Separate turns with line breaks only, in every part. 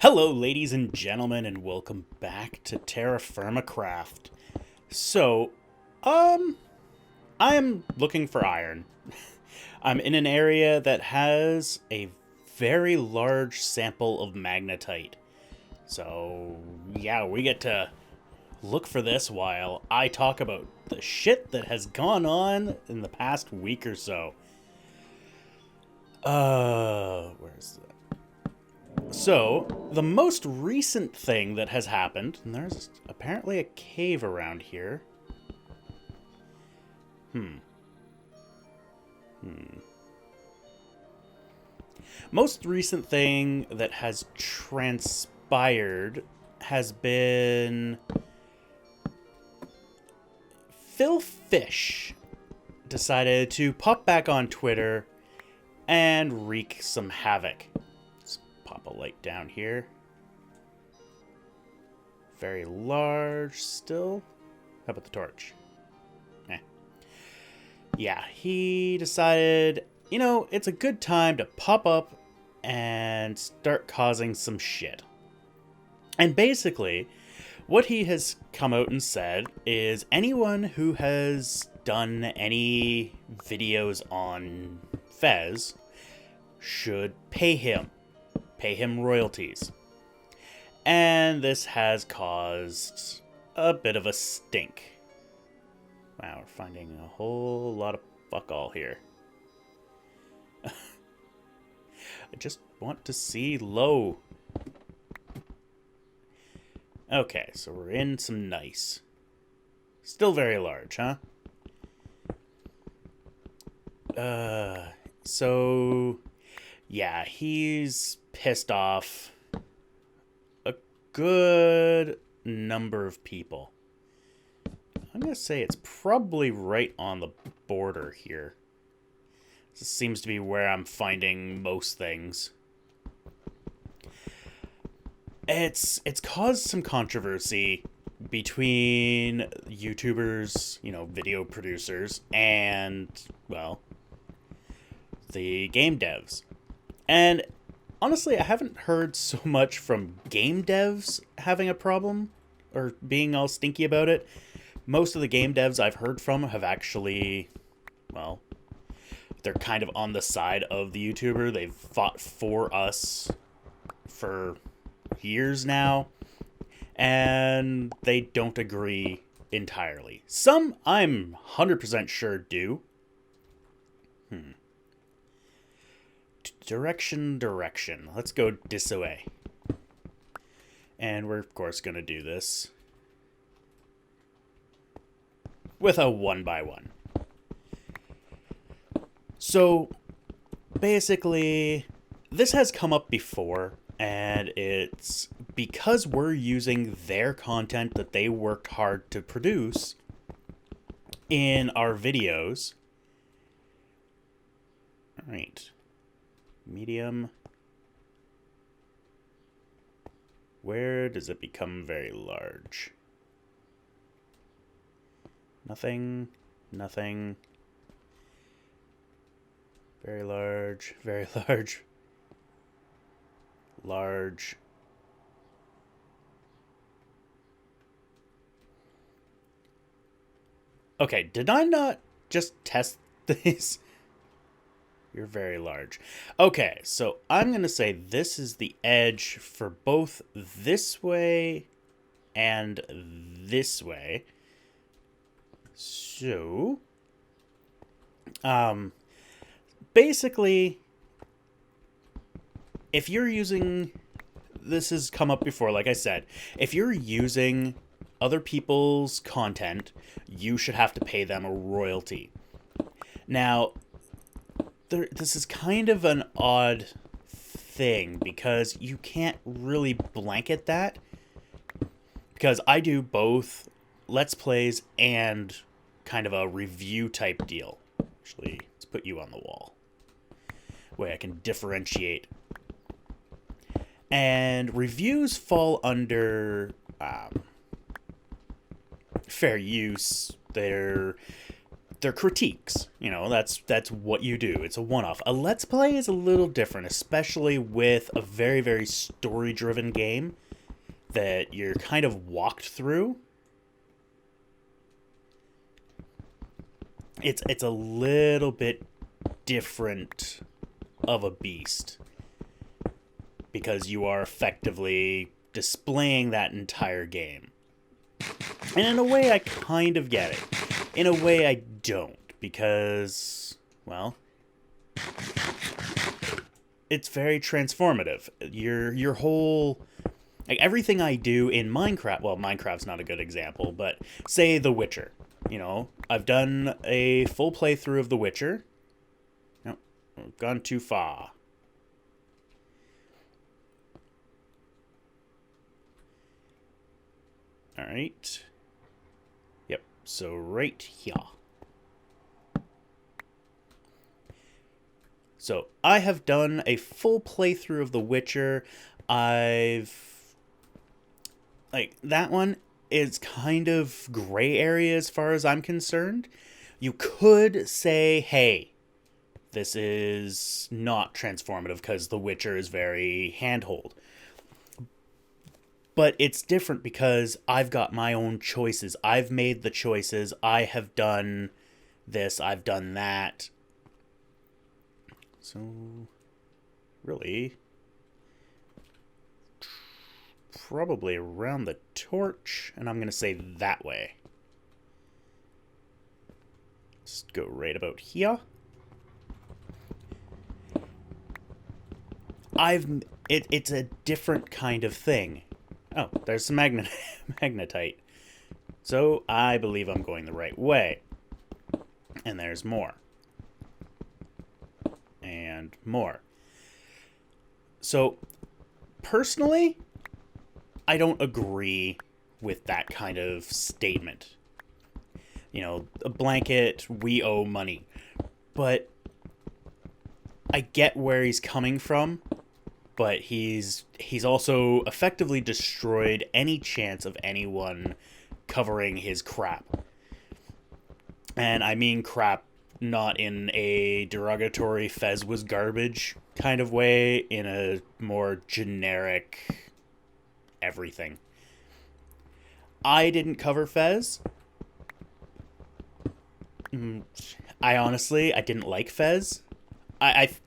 Hello, ladies and gentlemen, and welcome back to TerraFirmaCraft. So, I am looking for iron. I'm in an area that has a very large sample of magnetite. So, yeah, we get to look for this while I talk about the shit that has gone on in the past week or so. Where's that? So, the most recent thing that has happened, and there's apparently a cave around here. Most recent thing that has transpired has been Phil Fish decided to pop back on Twitter and wreak some havoc. Let's pop a light down here. Very large still. How about the torch? Yeah, he decided, it's a good time to pop up and start causing some shit. And basically, what he has come out and said is anyone who has done any videos on Fez should pay him royalties. And this has caused a bit of a stink. Wow, we're finding a whole lot of fuck all here. I just want to see low. Okay, so we're in some nice. Still very large, huh? So yeah, he's pissed off a good number of people. I'm going to say it's probably right on the border here. This seems to be where I'm finding most things. It's caused some controversy between YouTubers, video producers, and, well, the game devs. And honestly, I haven't heard so much from game devs having a problem or being all stinky about it. Most of the game devs I've heard from have actually, well, they're kind of on the side of the YouTuber. They've fought for us for years now, and they don't agree entirely. Some, I'm 100% sure, do. Direction. Let's go this way. And we're, of course, going to do this with a 1x1. So, basically, this has come up before, and it's because we're using their content that they worked hard to produce in our videos. Alright. Medium. Where does it become very large? Nothing. Very large. Large. Okay, did I not just test these? You're very large. Okay, so I'm going to say this is the edge for both this way and this way. So, basically, if you're using, this has come up before, like I said, if you're using other people's content, you should have to pay them a royalty. Now, this is kind of an odd thing because you can't really blanket that, because I do both Let's Plays and kind of a review type deal. Actually, let's put you on the wall. Way I can differentiate. And reviews fall under fair use. They're they're critiques. You know, that's what you do. It's a one-off. A Let's Play is a little different, especially with a very, very story-driven game that you're kind of walked through. It's a little bit different of a beast because you are effectively displaying that entire game. And in a way, I kind of get it. In a way, I don't, because, well, it's very transformative. Your whole, like, everything I do in Minecraft, well, Minecraft's not a good example, but say The Witcher. You know, I've done a full playthrough of The Witcher. No, I've gone too far. All right. Yep, so right here. So I have done a full playthrough of The Witcher. Like, that one is kind of gray area as far as I'm concerned. You could say, hey, this is not transformative because The Witcher is very handhold. But it's different because I've got my own choices. I've made the choices. I have done this. I've done that. So, really, probably around the torch, and I'm going to say that way. Just go right about here. It's a different kind of thing. Oh, there's some magnetite. So I believe I'm going the right way. And there's more. And more. So, personally, I don't agree with that kind of statement. You know, a blanket, we owe money. But I get where he's coming from. But he's also effectively destroyed any chance of anyone covering his crap. And I mean crap not in a derogatory Fez was garbage kind of way, in a more generic everything. I didn't cover Fez. I didn't like Fez.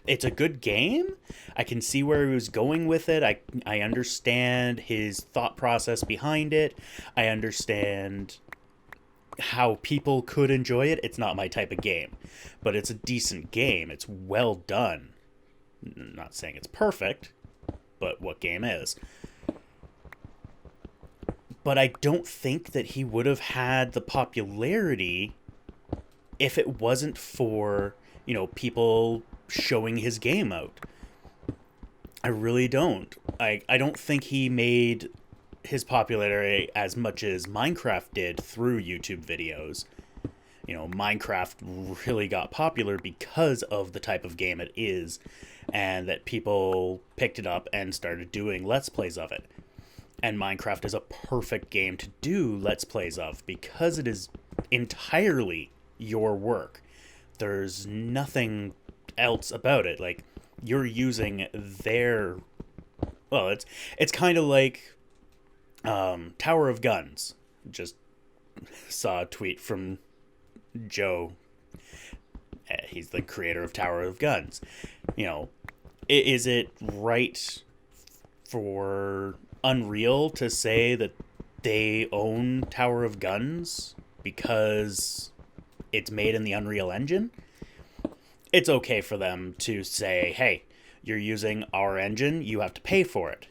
It's a good game. I can see where he was going with it. I understand his thought process behind it. I understand how people could enjoy it. It's not my type of game, but it's a decent game. It's well done. I'm not saying it's perfect, but what game is? But I don't think that he would have had the popularity if it wasn't for, you know, people showing his game out. I really don't. I don't think he made his popularity as much as Minecraft did through YouTube videos. You know, Minecraft really got popular because of the type of game it is, and that people picked it up and started doing Let's Plays of it. And Minecraft is a perfect game to do Let's Plays of because it is entirely your work. There's nothing else about it. Like, you're using their, well, it's kind of like Tower of Guns. Just saw a tweet from Joe. He's the creator of Tower of Guns. You know, is it right for Unreal to say that they own Tower of Guns because it's made in the Unreal Engine? It's okay for them to say, hey, you're using our engine, you have to pay for it.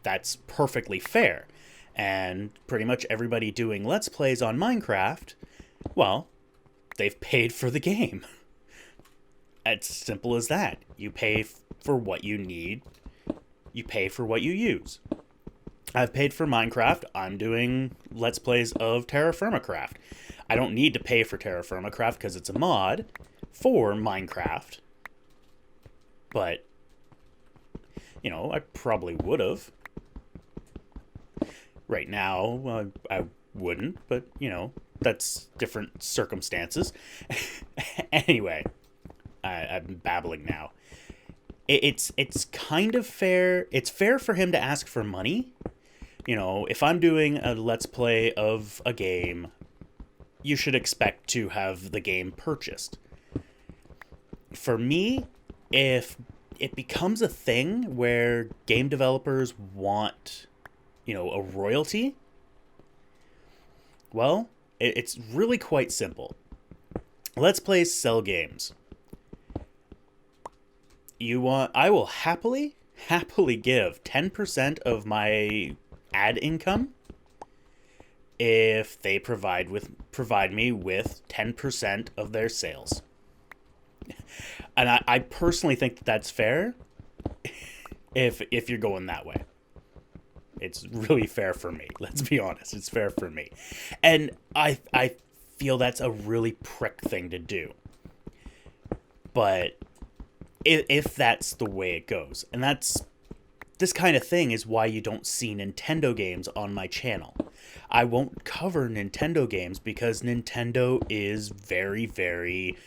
That's perfectly fair. And pretty much everybody doing Let's Plays on Minecraft, well, they've paid for the game. It's simple as that. You pay for what you need. You pay for what you use. I've paid for Minecraft. I'm doing Let's Plays of TerraFirmaCraft. I don't need to pay for TerraFirmaCraft because it's a mod for Minecraft. But, you know, I probably would have. Right now, I wouldn't, but, you know, that's different circumstances. Anyway, I'm babbling now. It's kind of fair. It's fair for him to ask for money. You know, if I'm doing a Let's Play of a game, you should expect to have the game purchased. For me, if it becomes a thing where game developers want, you know, a royalty, well, it's really quite simple. Let's Plays sell games. I will happily give 10% of my ad income if they provide me with 10% of their sales. And I personally think that that's fair if you're going that way. It's really fair for me. Let's be honest. It's fair for me. And I feel that's a really prick thing to do. But if that's the way it goes, and this kind of thing is why you don't see Nintendo games on my channel. I won't cover Nintendo games because Nintendo is very, very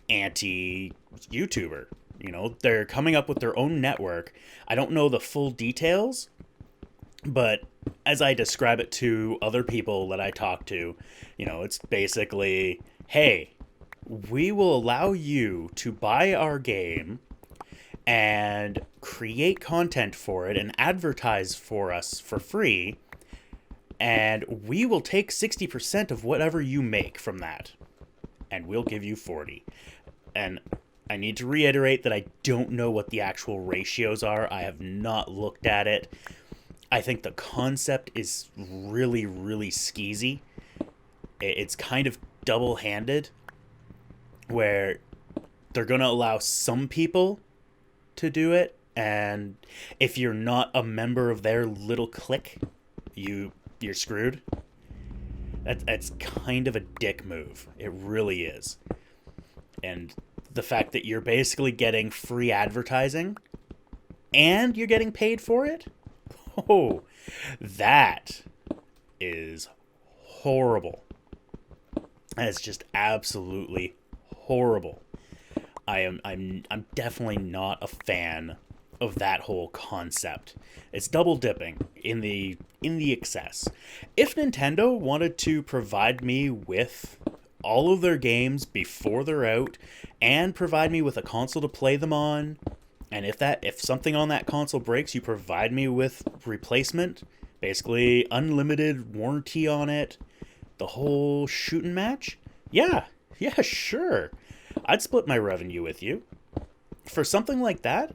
anti-YouTuber. You know, they're coming up with their own network. I don't know the full details, but as I describe it to other people that I talk to, you know, it's basically, hey, we will allow you to buy our game and create content for it and advertise for us for free, and we will take 60% of whatever you make from that, and we'll give you 40. And I need to reiterate that I don't know what the actual ratios are. I have not looked at it. I think the concept is really, really skeezy. It's kind of double-handed, where they're going to allow some people to do it, and if you're not a member of their little clique, you're screwed. That's kind of a dick move. It really is. And the fact that you're basically getting free advertising and you're getting paid for it, oh, that is horrible. That is just absolutely horrible. I'm definitely not a fan of that whole concept. It's double dipping in the excess. If Nintendo wanted to provide me with all of their games before they're out and provide me with a console to play them on, and if something on that console breaks, you provide me with replacement, basically unlimited warranty on it, the whole shooting match, yeah, sure. I'd split my revenue with you. For something like that,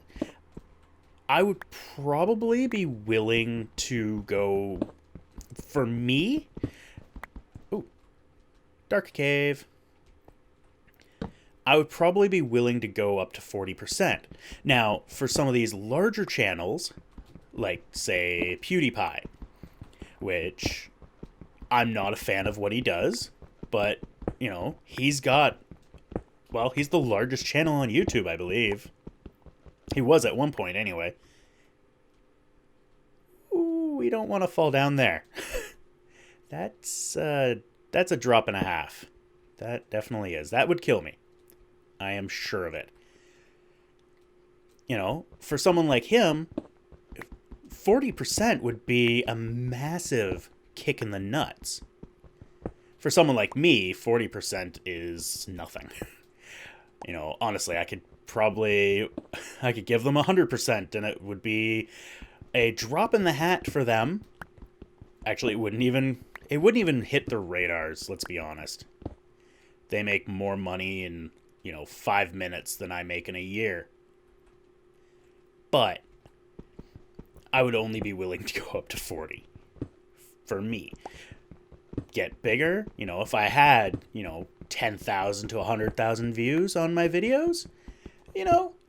I would probably be willing to go, for me, Dark Cave. I would probably be willing to go up to 40%. Now, for some of these larger channels, like, say, PewDiePie, which I'm not a fan of what he does, but, you know, he's the largest channel on YouTube, I believe. He was at one point, anyway. Ooh, we don't want to fall down there. That's a drop and a half. That definitely is. That would kill me. I am sure of it. You know, for someone like him, 40% would be a massive kick in the nuts. For someone like me, 40% is nothing. You know, honestly, I could give them 100%, and it would be a drop in the hat for them. Actually, it wouldn't even hit their radars, let's be honest. They make more money in, 5 minutes than I make in a year. But I would only be willing to go up to 40 for me. Get bigger, if I had, 10,000 to 100,000 views on my videos,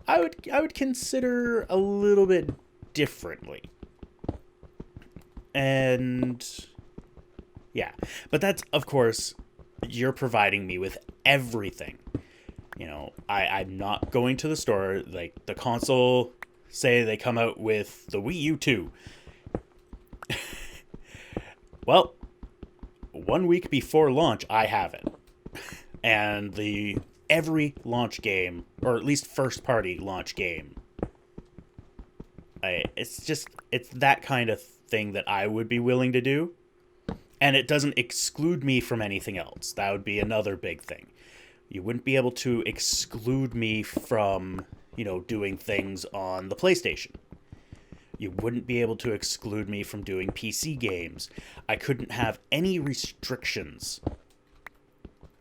I would consider a little bit differently. And yeah, but that's, of course, you're providing me with everything. I'm not going to the store, like the console, say they come out with the Wii U 2. Well, 1 week before launch, I have it. And every launch game, or at least first party launch game, it's that kind of thing that I would be willing to do. And it doesn't exclude me from anything else. That would be another big thing. You wouldn't be able to exclude me from, doing things on the PlayStation. You wouldn't be able to exclude me from doing PC games. I couldn't have any restrictions.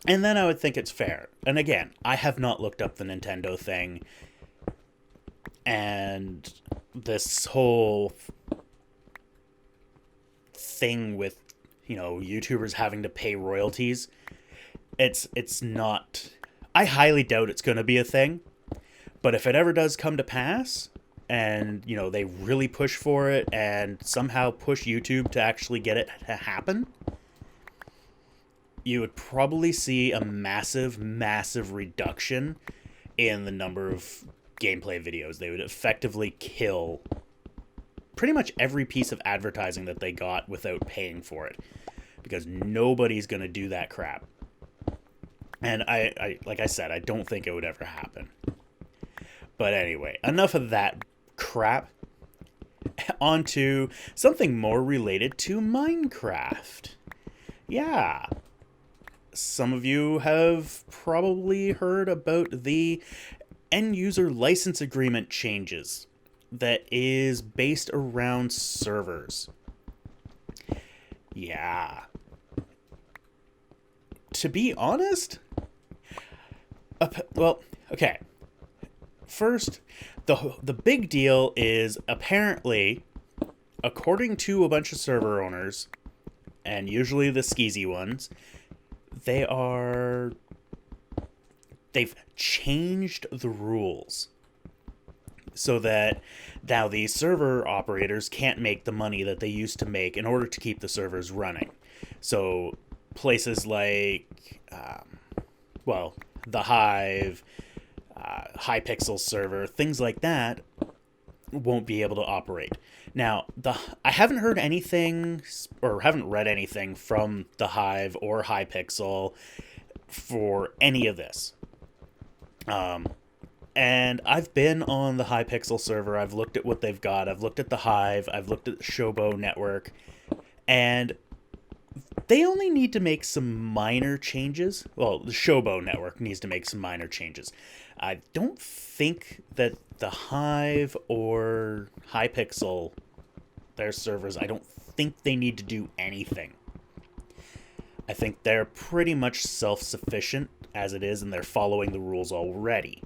And then I would think it's fair. And again, I have not looked up the Nintendo thing. And this whole thing with, YouTubers having to pay royalties, it's not... I highly doubt it's going to be a thing. But if it ever does come to pass, and, they really push for it and somehow push YouTube to actually get it to happen, you would probably see a massive, massive reduction in the number of gameplay videos. They would effectively kill pretty much every piece of advertising that they got without paying for it, because nobody's going to do that crap. And I like I said, I don't think it would ever happen. But anyway, enough of that crap. On to something more related to Minecraft. Yeah. Some of you have probably heard about the end user license agreement changes that is based around servers. Yeah. To be honest, well, okay. First, the big deal is apparently, according to a bunch of server owners, and usually the skeezy ones, they've changed the rules so that now these server operators can't make the money that they used to make in order to keep the servers running. So places like, the Hive, Hypixel server, things like that won't be able to operate. Now, I haven't heard anything or haven't read anything from the Hive or Hypixel for any of this. And I've been on the Hypixel server. I've looked at what they've got. I've looked at the Hive. I've looked at the Shobo network. And they only need to make some minor changes. Well, the Shobo network needs to make some minor changes. I don't think that the Hive or Hypixel, their servers, I don't think they need to do anything. I think they're pretty much self-sufficient as it is, and they're following the rules already.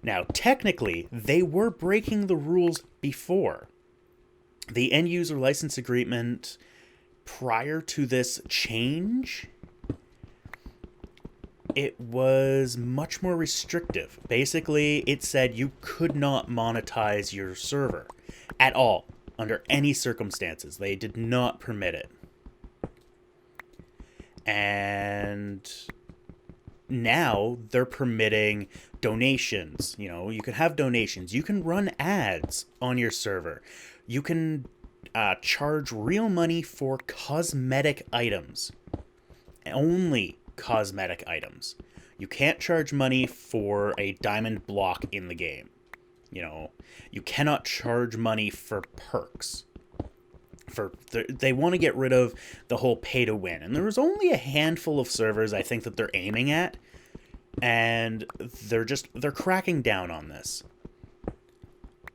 Now, technically, they were breaking the rules before. The end-user license agreement prior to this change, it was much more restrictive. Basically, it said you could not monetize your server at all, under any circumstances. They did not permit it. And now they're permitting donations. You can have donations. You can run ads on your server. You can charge real money for cosmetic items. Only cosmetic items. You can't charge money for a diamond block in the game. You cannot charge money for perks. They want to get rid of the whole pay to win. And there was only a handful of servers I think that they're aiming at. And they're cracking down on this.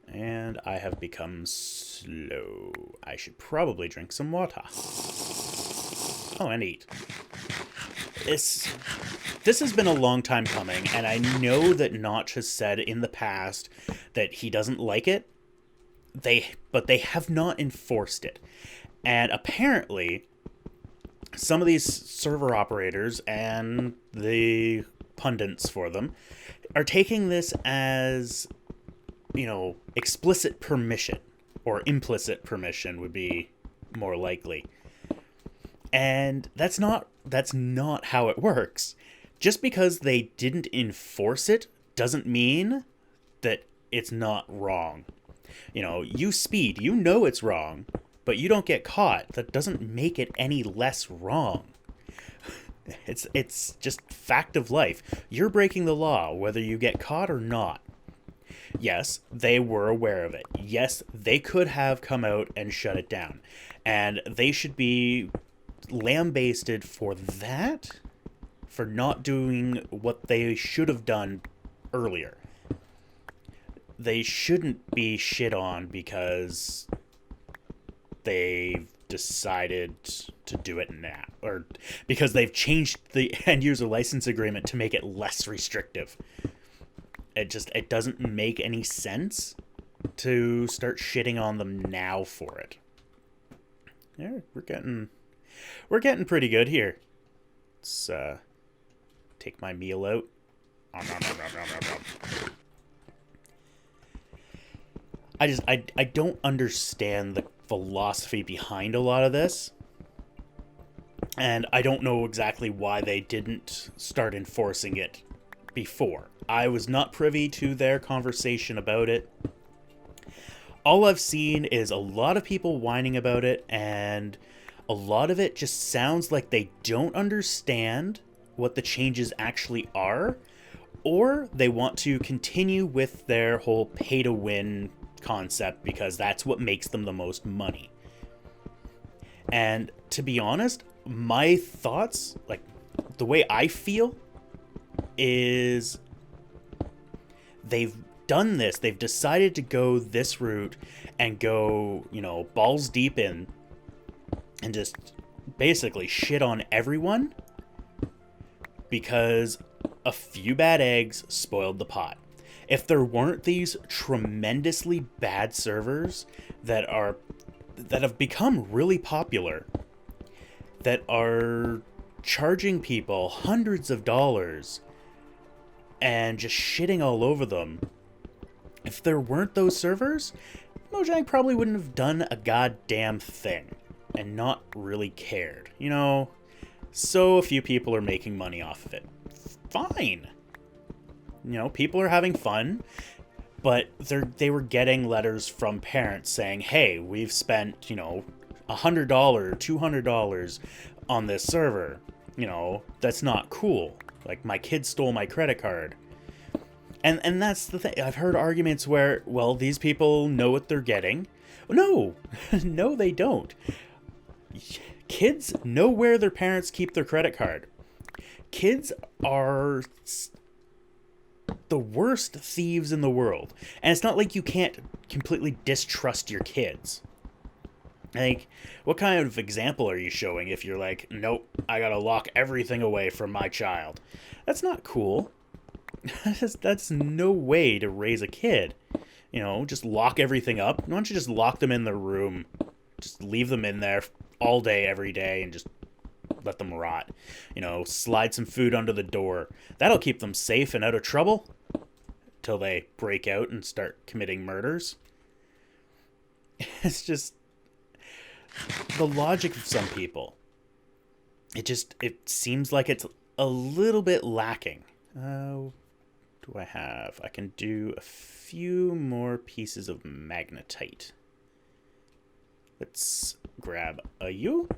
And I have become slow. I should probably drink some water. Oh, and eat. This has been a long time coming, and I know that Notch has said in the past that he doesn't like it. But they have not enforced it. And apparently, some of these server operators and the pundits for them are taking this as, explicit permission, or implicit permission would be more likely. And that's not how it works. Just because they didn't enforce it doesn't mean that it's not wrong. You speed, it's wrong, but you don't get caught. That doesn't make it any less wrong. It's just fact of life. You're breaking the law, whether you get caught or not. Yes, they were aware of it. Yes, they could have come out and shut it down. And they should be lambasted for that, for not doing what they should have done earlier. They shouldn't be shit on because they've decided to do it now, or because they've changed the end user license agreement to make it less restrictive. It doesn't make any sense to start shitting on them now for it. Yeah, we're getting pretty good here. Let's take my meal out. I don't understand the philosophy behind a lot of this. And I don't know exactly why they didn't start enforcing it before. I was not privy to their conversation about it. All I've seen is a lot of people whining about it, and a lot of it just sounds like they don't understand what the changes actually are, or they want to continue with their whole pay-to-win concept because that's what makes them the most money. And to be honest, my thoughts, like the way I feel, is they've done this. They've decided to go this route and go, balls deep in and just basically shit on everyone because a few bad eggs spoiled the pot. If there weren't these tremendously bad servers that have become really popular, that are charging people hundreds of dollars and just shitting all over them, if there weren't those servers, Mojang probably wouldn't have done a goddamn thing and not really cared. So a few people are making money off of it. Fine. People are having fun, but they were getting letters from parents saying, hey, we've spent, $100, $200 on this server. That's not cool. Like, my kid stole my credit card. And that's the thing. I've heard arguments where, well, these people know what they're getting. No, no, they don't. Kids know where their parents keep their credit card. Kids are the worst thieves in the world. And it's not like you can't completely distrust your kids. Like, what kind of example are you showing if you're like, nope, I gotta lock everything away from my child? That's not cool. That's no way to raise a kid. Just lock everything up. Why don't you just lock them in the room? Just leave them in there all day, every day, and just let them rot. Slide some food under the door. That'll keep them safe and out of trouble till they break out and start committing murders. It's just the logic of some people. It seems like it's a little bit lacking. Do I have? I can do a few more pieces of magnetite. Let's grab a U.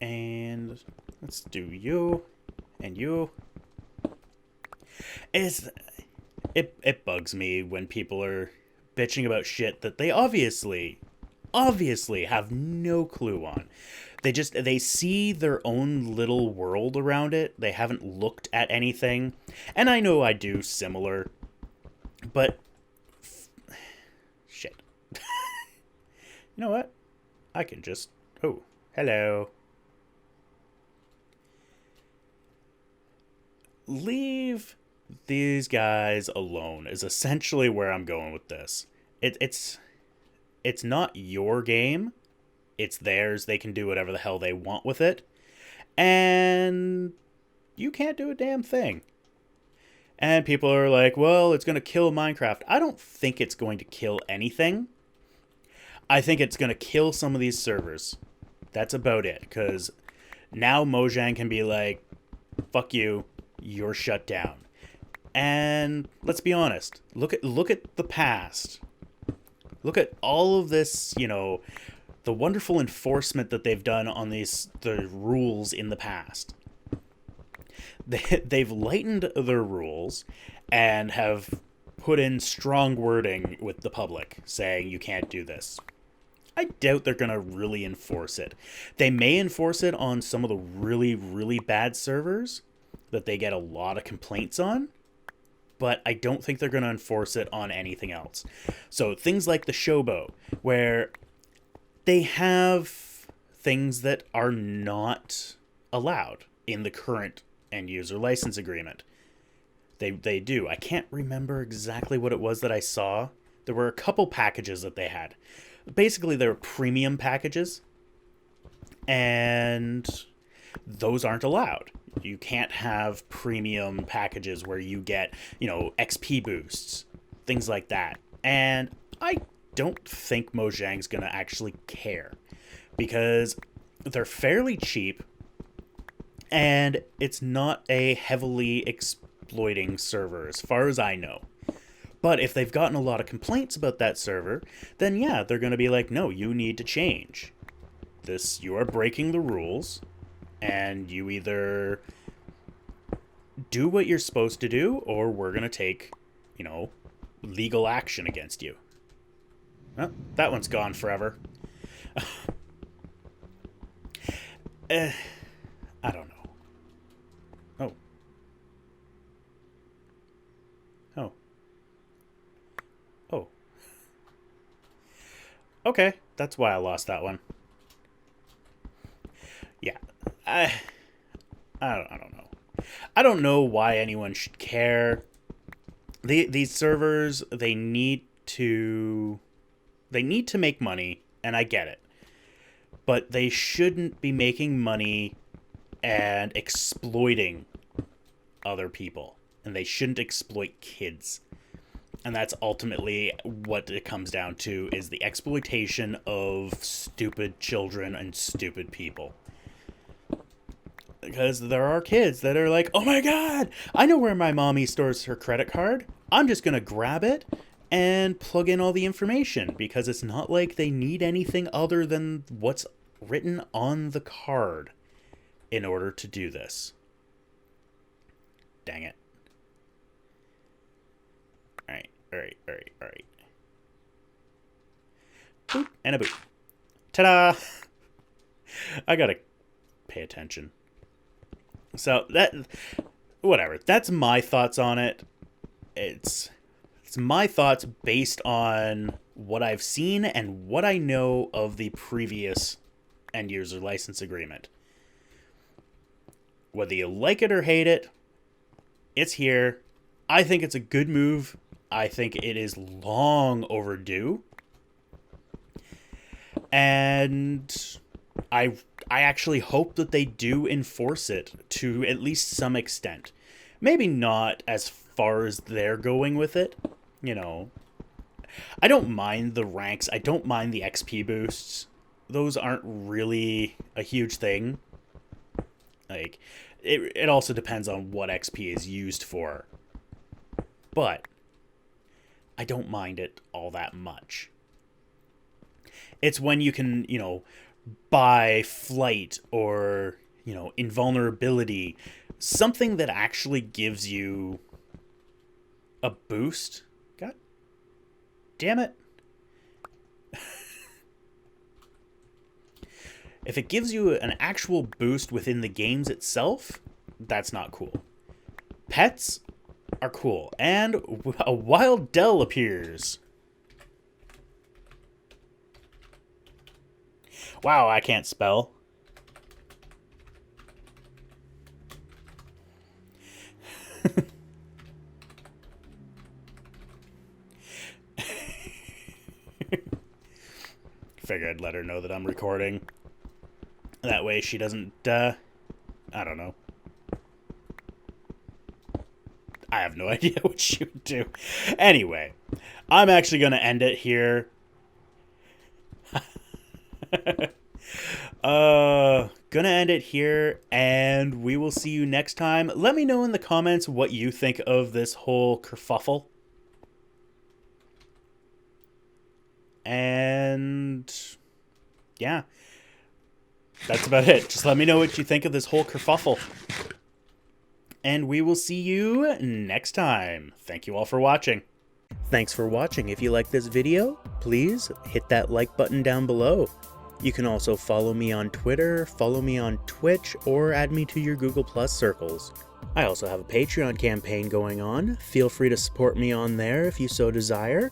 And let's do you and you. It bugs me when people are bitching about shit that they obviously have no clue on. They see their own little world around it. They haven't looked at anything. And I know I do similar, but shit. You know what? I can just, oh, hello. Leave these guys alone is essentially where I'm going with this. It's not your game. It's theirs. They can do whatever the hell they want with it. And you can't do a damn thing. And people are like, well, it's going to kill Minecraft. I don't think it's going to kill anything. I think it's going to kill some of these servers. That's about it. Because now Mojang can be like, fuck you. You're shut down. And let's be honest. Look at the past. Look at all of this, the wonderful enforcement that they've done on the rules in the past. They've lightened their rules and have put in strong wording with the public saying you can't do this. I doubt they're going to really enforce it. They may enforce it on some of the really, really bad servers that they get a lot of complaints on, but I don't think they're going to enforce it on anything else. So things like the Showboat, where they have things that are not allowed in the current end user license agreement. They do. I can't remember exactly what it was that I saw. There were a couple packages that they had. Basically, they were premium packages, and those aren't allowed. You can't have premium packages where you get, XP boosts, things like that. And I don't think Mojang's going to actually care, because they're fairly cheap, and it's not a heavily exploiting server as far as I know. But if they've gotten a lot of complaints about that server, then yeah, they're going to be like, no, you need to change. You are breaking the rules, and you either do what you're supposed to do, or we're going to take, legal action against you. Oh, that one's gone forever. I don't know. Oh. Oh. Oh. Okay, that's why I lost that one. Yeah, I don't know. I don't know why anyone should care. These servers, they need to make money, and I get it. But they shouldn't be making money and exploiting other people. And they shouldn't exploit kids. And that's ultimately what it comes down to, is the exploitation of stupid children and stupid people. Because there are kids that are like, oh my god, I know where my mommy stores her credit card. I'm just going to grab it and plug in all the information, because it's not like they need anything other than what's written on the card in order to do this. Dang it. Alright. Boop, and a boop. Ta-da! I gotta pay attention. So, whatever. That's my thoughts on it. It's my thoughts based on what I've seen and what I know of the previous end user license agreement. Whether you like it or hate it, it's here. I think it's a good move. I think it is long overdue. And I actually hope that they do enforce it to at least some extent. Maybe not as far as they're going with it. I don't mind the ranks. I don't mind the XP boosts. Those aren't really a huge thing. Like, it also depends on what XP is used for. But I don't mind it all that much. It's when you can, buy flight or, invulnerability, something that actually gives you a boost. God damn it. If it gives you an actual boost within the games itself, that's not cool. Pets are cool. And a wild Dell appears. Wow, I can't spell. Figure I'd let her know that I'm recording. That way she doesn't, I don't know. I have no idea what she would do. Anyway, I'm actually going to end it here. Gonna end it here, and we will see you next time. Let me know in the comments what you think of this whole kerfuffle. And yeah, that's about it. Just let me know what you think of this whole kerfuffle. And we will see you next time. Thank you all for watching. Thanks for watching. If you like this video, please hit that like button down below. You can also follow me on Twitter, follow me on Twitch, or add me to your Google Plus circles. I also have a Patreon campaign going on. Feel free to support me on there if you so desire.